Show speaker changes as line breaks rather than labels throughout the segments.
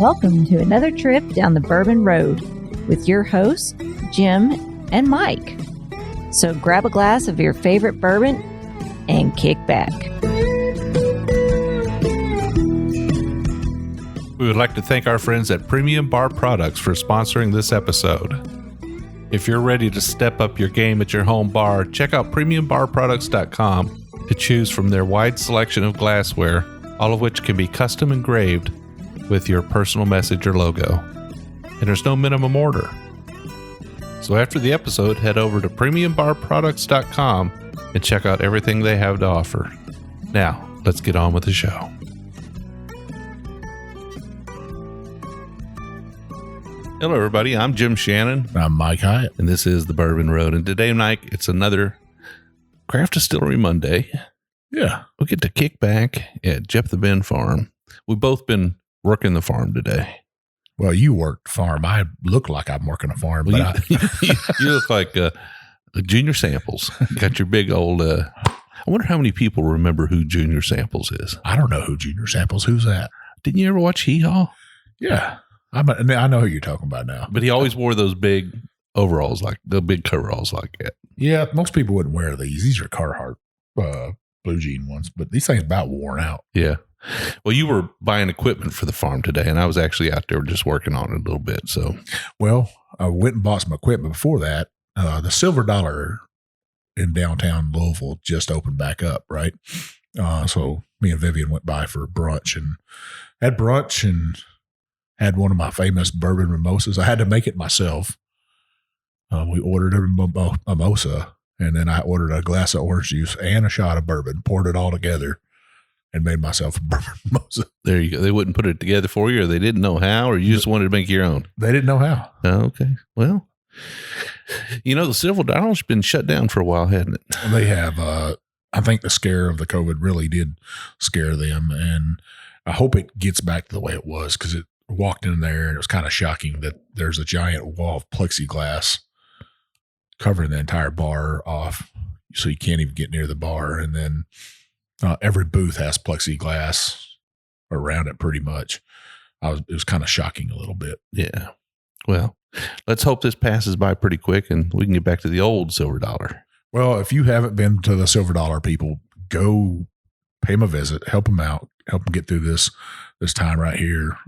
Welcome to another trip down the Bourbon Road with your hosts, Jim and Mike. So grab a glass of your favorite bourbon and kick back.
We would like to thank our friends at Premium Bar Products for sponsoring this episode. If you're ready to step up your game at your home bar, check out PremiumBarProducts.com to choose from their wide selection of glassware, all of which can be custom engraved with your personal message or logo. And there's no minimum order. So after the episode, head over to PremiumBarProducts.com and check out everything they have to offer. Now, let's get on with the show. Hello, everybody. I'm Jim Shannon.
I'm Mike Hyatt.
And this is the Bourbon Road. And today, Mike, it's another Craft Distillery Monday.
Yeah.
We get to kick back at Jeff the Ben farm. We've both been working the farm today.
Well, you worked farm. I look like I'm working a farm.
Well,
but
you look like Junior Samples. You got your big old... I wonder how many people remember who Junior Samples is.
I don't know who Junior Samples. Who's that?
Didn't you ever watch Hee Haw?
Yeah. I know who you're talking about now.
But he always wore those big overalls, like the big coveralls like that.
Yeah, most people wouldn't wear these. These are Carhartt blue jean ones, but these things about worn out.
Yeah. Well, you were buying equipment for the farm today, and I was actually out there just working on it a little bit. So,
well, I went and bought some equipment before that. The Silver Dollar in downtown Louisville just opened back up, right? So me and Vivian went by for brunch and had one of my famous bourbon mimosas. I had to make it myself. We ordered a mimosa, and then I ordered a glass of orange juice and a shot of bourbon, poured it all together, and made myself a bourbon mimosa.
There you go. They wouldn't put it together for you, or they didn't know how, or you just wanted to make your own?
They didn't know how.
Oh, okay. Well, the Silver Dollar's been shut down for a while, hasn't it?
They have. I think the scare of the COVID really did scare them, and I hope it gets back to the way it was, because it walked in there and it was kind of shocking that there's a giant wall of plexiglass covering the entire bar off, so you can't even get near the bar. And then every booth has plexiglass around it pretty much. It was kind of shocking a little bit.
Yeah. Well, let's hope this passes by pretty quick and we can get back to the old Silver Dollar.
Well, if you haven't been to the Silver Dollar, people, go pay them a visit, help them out, help them get through this time right here.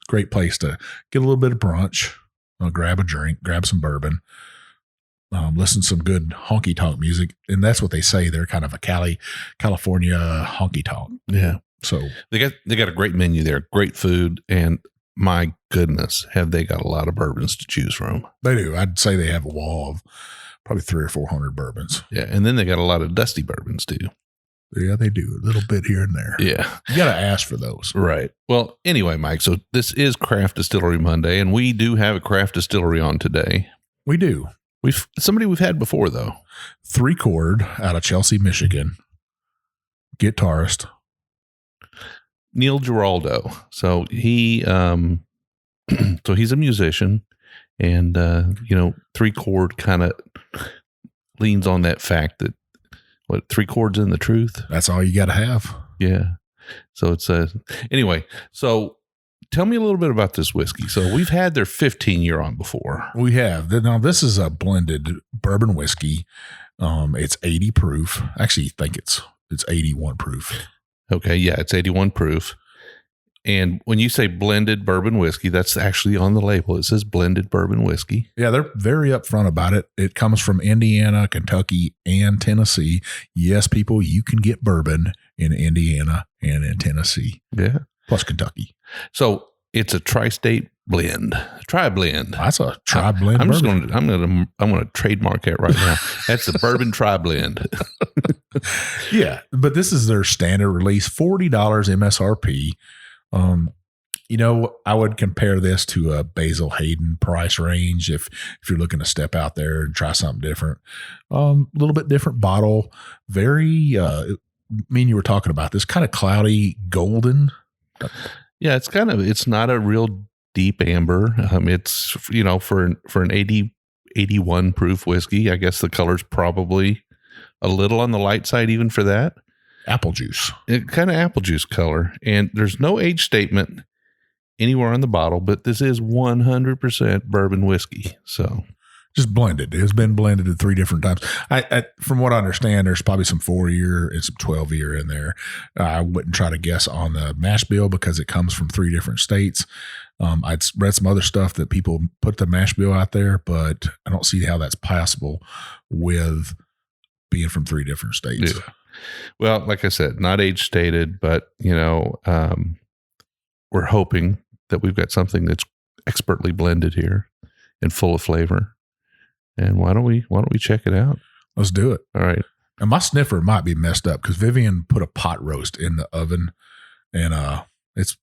Great place to get a little bit of brunch, grab a drink, grab some bourbon, listen to some good honky tonk music. And that's what they say. They're kind of a California honky tonk.
Yeah.
So
they got a great menu there, great food, and my goodness, have they got a lot of bourbons to choose from.
They do. I'd say they have a wall of probably 300 or 400 bourbons.
Yeah. And then they got a lot of dusty bourbons too.
Yeah, they do. A little bit here and there.
Yeah.
You got to ask for those.
Right. Well, anyway, Mike, so this is Craft Distillery Monday, and we do have a craft distillery on today.
We do.
Somebody we've had before, though.
3 Chord out of Chelsea, Michigan. Guitarist.
Neil Giraldo. So he's a musician, and, 3 Chord kind of leans on that fact that, 3 chords in the truth?
That's all you got to have.
Yeah. So it's anyway, so tell me a little bit about this whiskey. So we've had their 15-year on before.
We have. Now, this is a blended bourbon whiskey. It's 80 proof. Actually, I think it's 81 proof.
Okay. Yeah. It's 81 proof. And when you say blended bourbon whiskey, that's actually on the label. It says blended bourbon whiskey.
Yeah, they're very upfront about it. It comes from Indiana, Kentucky, and Tennessee. Yes, people, you can get bourbon in Indiana and in Tennessee.
Yeah.
Plus Kentucky.
So it's a tri-state blend, tri-blend.
That's a tri-blend.
I'm going to trademark that right now. That's the bourbon tri-blend.
Yeah, but this is their standard release, $40 MSRP. I would compare this to a Basil Hayden price range if you're looking to step out there and try something different. A little bit different bottle. Very, you were talking about this kind of cloudy golden.
Yeah, it's not a real deep amber. It's, for an 81 proof whiskey, I guess the color's probably a little on the light side even for that.
Apple juice.
Kind of apple juice color. And there's no age statement anywhere on the bottle, but this is 100% bourbon whiskey. So
just blended. It's been blended at 3 different times. I from what I understand, there's probably some 4-year and some 12-year in there. I wouldn't try to guess on the mash bill because it comes from 3 different states. I'd read some other stuff that people put the mash bill out there, but I don't see how that's possible with being from 3 different states.
Yeah. Well, like I said, not age stated, but we're hoping that we've got something that's expertly blended here and full of flavor. And why don't we check it out?
Let's do it.
All right.
And my sniffer might be messed up because Vivian put a pot roast in the oven, and it's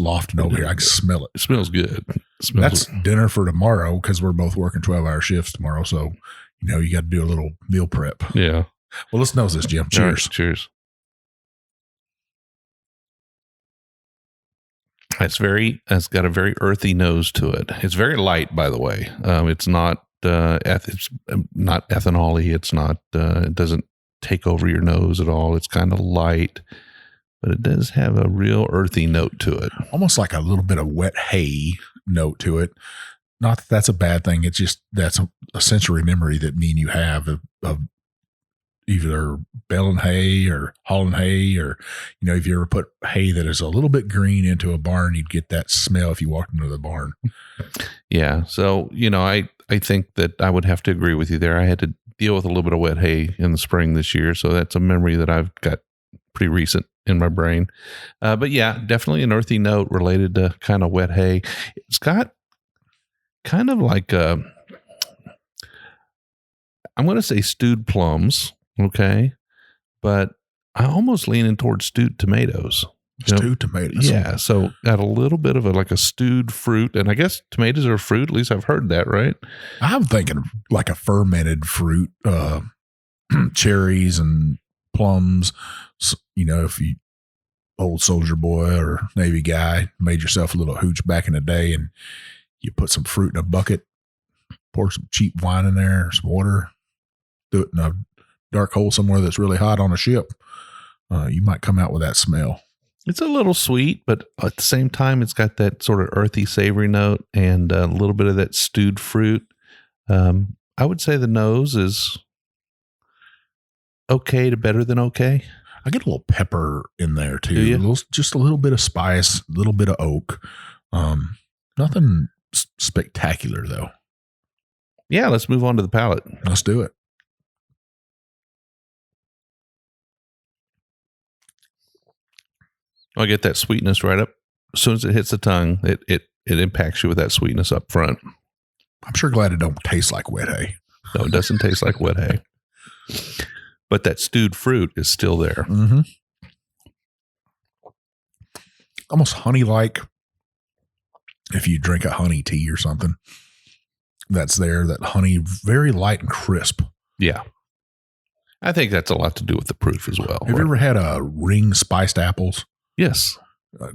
lofting over here. I can smell it.
It smells good.
That's dinner for tomorrow because we're both working 12-hour shifts tomorrow. So, you got to do a little meal prep.
Yeah.
Well, let's nose this, Jim. Cheers.
Right, cheers. It's got a very earthy nose to it. It's very light, by the way. It's not not ethanol-y. It's not, it doesn't take over your nose at all. It's kind of light, but it does have a real earthy note to it.
Almost like a little bit of wet hay note to it. Not that that's a bad thing. It's just, that's a sensory memory that me and you have of either baling hay or hauling hay, or, if you ever put hay that is a little bit green into a barn, you'd get that smell if you walked into the barn.
Yeah. So, I think that I would have to agree with you there. I had to deal with a little bit of wet hay in the spring this year. So that's a memory that I've got pretty recent in my brain. But yeah, definitely an earthy note related to kind of wet hay. It's got kind of like I'm going to say stewed plums. Okay. But I almost leaning towards stewed tomatoes.
Stewed tomatoes.
Yeah. So got a little bit of like a stewed fruit. And I guess tomatoes are a fruit. At least I've heard that, right?
I'm thinking like a fermented fruit, cherries and plums. So, if you old soldier boy or Navy guy made yourself a little hooch back in the day and you put some fruit in a bucket, pour some cheap wine in there, some water, do it in a dark hole somewhere that's really hot on a ship, you might come out with that smell.
It's a little sweet, but at the same time, it's got that sort of earthy, savory note and a little bit of that stewed fruit. I would say the nose is okay to better than okay.
I get a little pepper in there too. Just a little bit of spice, a little bit of oak. Nothing spectacular though.
Yeah, let's move on to the palate.
Let's do it.
I get that sweetness right up. As soon as it hits the tongue, it impacts you with that sweetness up front.
I'm sure glad it don't taste like wet hay.
No, it doesn't taste like wet hay. But that stewed fruit is still there.
Mm-hmm. Almost honey-like. If you drink a honey tea or something, that's there. That honey, very light and crisp.
Yeah. I think that's a lot to do with the proof as well.
Have you ever had a ring spiced apples?
Yes.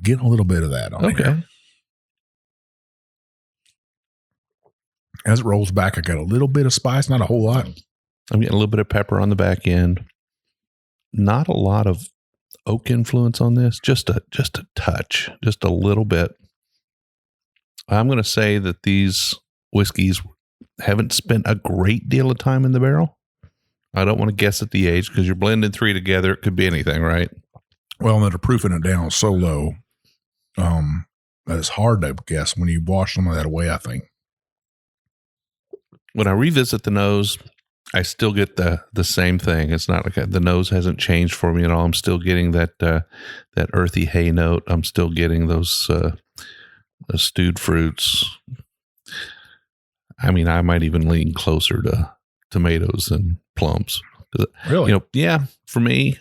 Getting a little bit of that on here. As it rolls back, I got a little bit of spice, not a whole lot.
I'm getting a little bit of pepper on the back end. Not a lot of oak influence on this. Just a touch, just a little bit. I'm going to say that these whiskeys haven't spent a great deal of time in the barrel. I don't want to guess at the age because you're blending 3 together. It could be anything, right?
Well, and they're proofing it down so low that it's hard to guess when you wash some of that away, I think.
When I revisit the nose, I still get the same thing. It's not like the nose hasn't changed for me at all. I'm still getting that earthy hay note. I'm still getting those stewed fruits. I mean, I might even lean closer to tomatoes and plums.
Really?
Yeah, for me,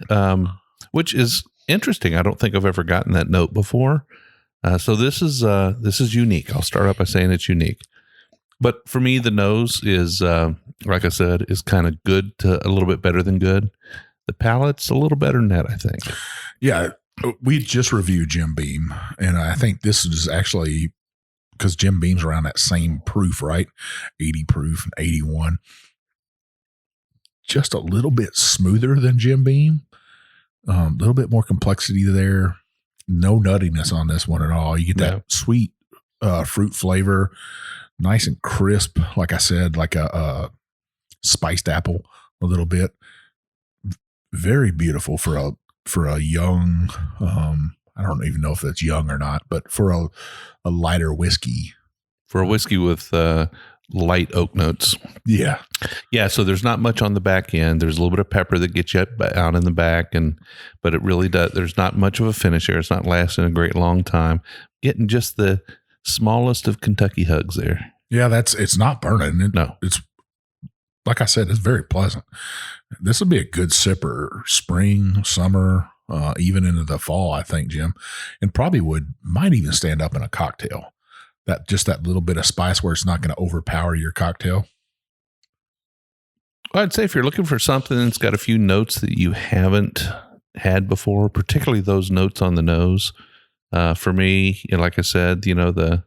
which is interesting. I don't think I've ever gotten that note before. So this is unique. I'll start out by saying it's unique. But for me, the nose is, like I said, is kind of good to a little bit better than good. The palate's a little better than that, I think.
Yeah, we just reviewed Jim Beam, and I think this is actually because Jim Beam's around that same proof, right? 80 proof and 81. Just a little bit smoother than Jim Beam. A little bit more complexity there. no nuttiness on this one at all. You get that sweet fruit flavor, nice and crisp. Like I said, like a spiced apple a little bit. Very beautiful for a young, I don't even know if that's young or not, but for a lighter whiskey.
For a whiskey with light oak notes.
Yeah.
Yeah, so there's not much on the back end. There's a little bit of pepper that gets you out in the back, but it really does. There's not much of a finish here. It's not lasting a great long time. Getting just the smallest of Kentucky hugs there.
Yeah, it's not burning.
No.
It's, like I said, it's very pleasant. This would be a good sipper spring, summer, even into the fall, I think, Jim, and probably might even stand up in a cocktail. That little bit of spice where it's not going to overpower your cocktail.
I'd say if you're looking for something that's got a few notes that you haven't had before, particularly those notes on the nose, for me, like I said, the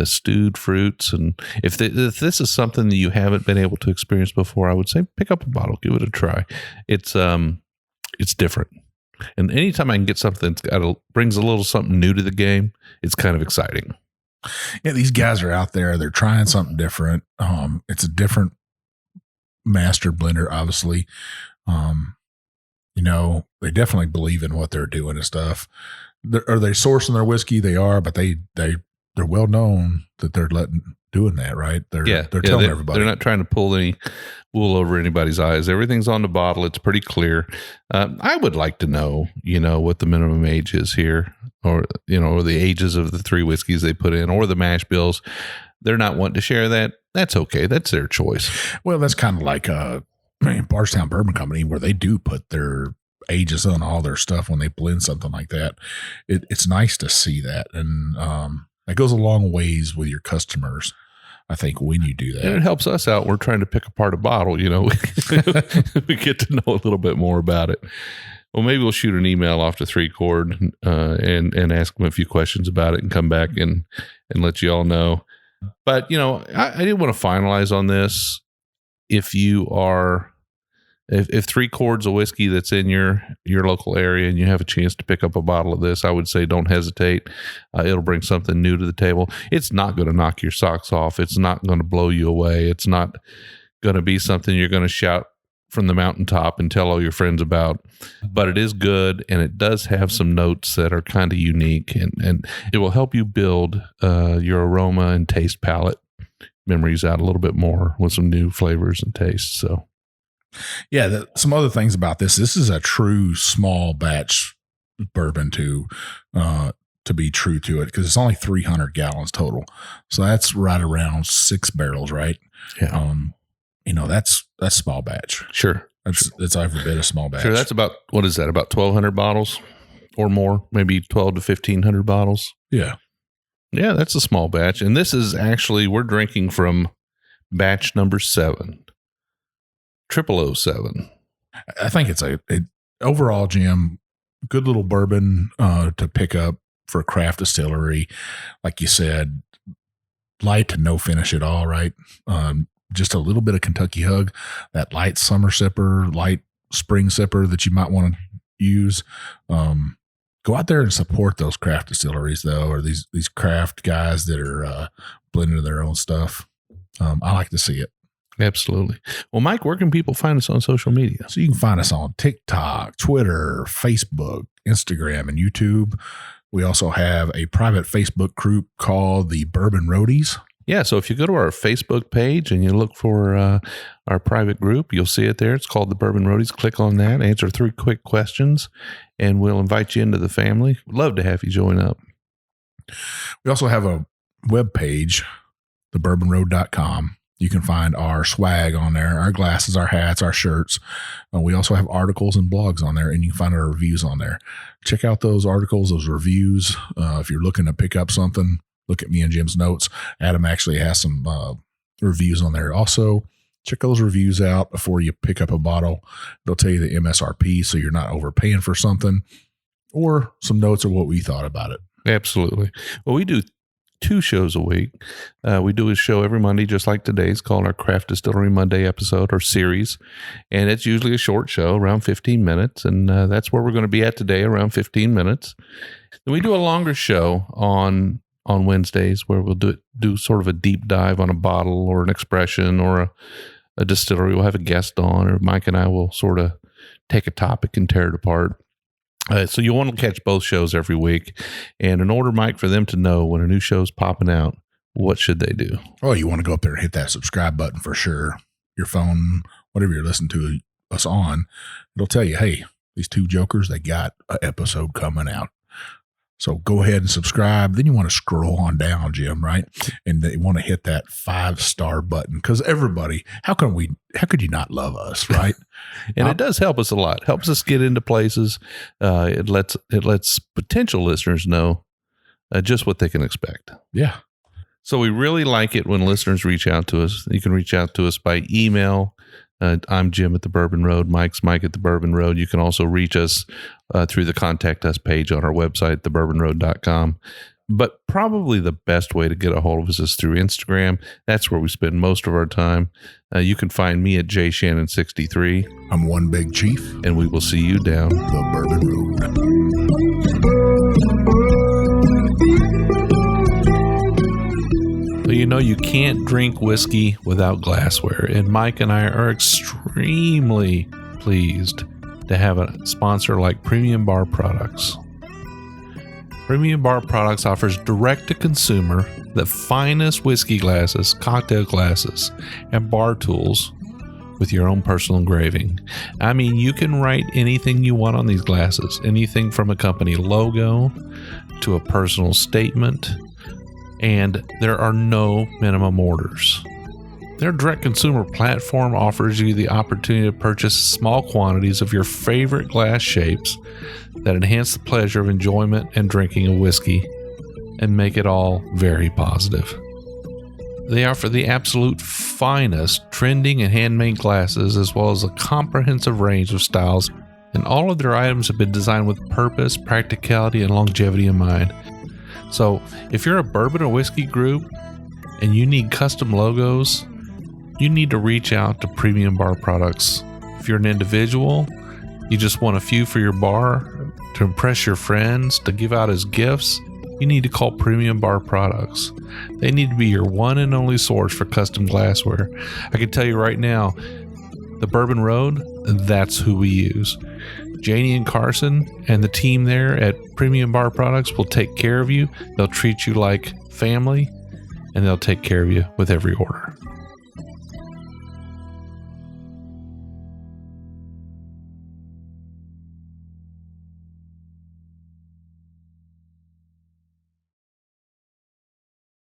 stewed fruits, and if this is something that you haven't been able to experience before, I would say pick up a bottle, give it a try. It's different, and anytime I can get something that's brings a little something new to the game, it's kind of exciting.
Yeah, these guys are out there. They're trying something different. It's a different master blender, obviously. They definitely believe in what they're doing and stuff. Are they sourcing their whiskey? They are, but they're well known that they're doing that, right? They're telling everybody.
They're not trying to pull any wool over anybody's eyes. Everything's on the bottle. It's pretty clear. I would like to know, what the minimum age is here, or the ages of the 3 whiskeys they put in, or the mash bills. They're not wanting to share that. That's okay. That's their choice.
Well, that's kind of like Bardstown Bourbon Company, where they do put their ages on all their stuff when they blend something like that. It's nice to see that, and that goes a long ways with your customers, I think, when you do that.
And it helps us out. We're trying to pick apart a bottle, we get to know a little bit more about it. Well, maybe we'll shoot an email off to 3 Chord and ask them a few questions about it and come back and let you all know. But, I didn't want to finalize on this. If 3 Chords of whiskey that's in your local area and you have a chance to pick up a bottle of this, I would say don't hesitate. It'll bring something new to the table. It's not going to knock your socks off. It's not going to blow you away. It's not going to be something you're going to shout from the mountaintop and tell all your friends about, but it is good, and it does have some notes that are kind of unique, and it will help you build your aroma and taste palette memories out a little bit more with some new flavors and tastes. So
yeah, some other things about this is a true small batch bourbon to be true to it, because it's only 300 gallons total, so that's right around 6 barrels, right?
Yeah.
That's small batch.
Sure.
It's every bit a small batch.
Sure. That's about, what is that? About 1,200 bottles or more, maybe 12 to 1,500 bottles.
Yeah.
Yeah. That's a small batch. And this is actually, we're drinking from batch number 7, 0007.
I think it's overall, Jim, good little bourbon to pick up for a craft distillery. Like you said, light to no finish at all, right? Just a little bit of Kentucky hug, that light summer sipper, light spring sipper that you might want to use. Go out there and support those craft distilleries, though, or these craft guys that are blending their own stuff. I like to see it.
Absolutely. Well, Mike, where can people find us on social media?
So you can find us on TikTok, Twitter, Facebook, Instagram, and YouTube. We also have a private Facebook group called the Bourbon Roadies.
Yeah, so if you go to our Facebook page and you look for our private group, you'll see it there. It's called the Bourbon Roadies. Click on that, answer 3 quick questions, and we'll invite you into the family. We'd love to have you join up.
We also have a web page, thebourbonroad.com. You can find our swag on there, our glasses, our hats, our shirts. We also have articles and blogs on there, and you can find our reviews on there. Check out those articles, those reviews. If you're looking to pick up something, look at me and Jim's notes. Adam actually has some reviews on there. Also, check those reviews out before you pick up a bottle. They'll tell you the MSRP, so you're not overpaying for something, or some notes of what we thought about it.
Absolutely. Well, we do 2 shows a week. We do a show every Monday, just like today's, called our Craft Distillery Monday episode or series. And it's usually a short show, around 15 minutes. And that's where we're going to be at today, around 15 minutes. Then we do a longer show on Wednesdays where we'll do sort of a deep dive on a bottle or an expression or a distillery. We'll have a guest on, or Mike and I will sort of take a topic and tear it apart. So you'll want to catch both shows every week. And in order, Mike, for them to know when a new show's popping out, what should they do?
Oh, you want to go up there and hit that subscribe button for sure. Your phone, whatever you're listening to us on, it'll tell you, hey, these 2 jokers, they got an episode coming out. So go ahead and subscribe. Then you want to scroll on down, Jim, right? And they want to hit that 5-star button, because everybody, how could you not love us, right?
And it does help us a lot. Helps us get into places. It lets potential listeners know just what they can expect.
Yeah.
So we really like it when listeners reach out to us. You can reach out to us by email. I'm Jim at the Bourbon Road. Mike's Mike at the Bourbon Road. You can also reach us through the Contact Us page on our website, thebourbonroad.com. But probably the best way to get a hold of us is through Instagram. That's where we spend most of our time. You can find me at jshannon63.
I'm One Big Chief.
And we will see you down
the Bourbon Road.
So you can't drink whiskey without glassware. And Mike and I are extremely pleased to have a sponsor like Premium Bar Products. Premium Bar Products offers direct-to-consumer the finest whiskey glasses, cocktail glasses, and bar tools with your own personal engraving. I mean, you can write anything you want on these glasses, anything from a company logo to a personal statement, and there are no minimum orders. Their direct-consumer platform offers you the opportunity to purchase small quantities of your favorite glass shapes that enhance the pleasure of enjoyment and drinking of whiskey and make it all very positive. They offer the absolute finest trending and handmade glasses, as well as a comprehensive range of styles, and all of their items have been designed with purpose, practicality, and longevity in mind. So if you're a bourbon or whiskey group and you need custom logos, you need to reach out to Premium Bar Products. If you're an individual, you just want a few for your bar, to impress your friends, to give out as gifts, you need to call Premium Bar Products. They need to be your one and only source for custom glassware. I can tell you right now, the Bourbon Road, that's who we use. Janie and Carson and the team there at Premium Bar Products will take care of you. They'll treat you like family, and they'll take care of you with every order.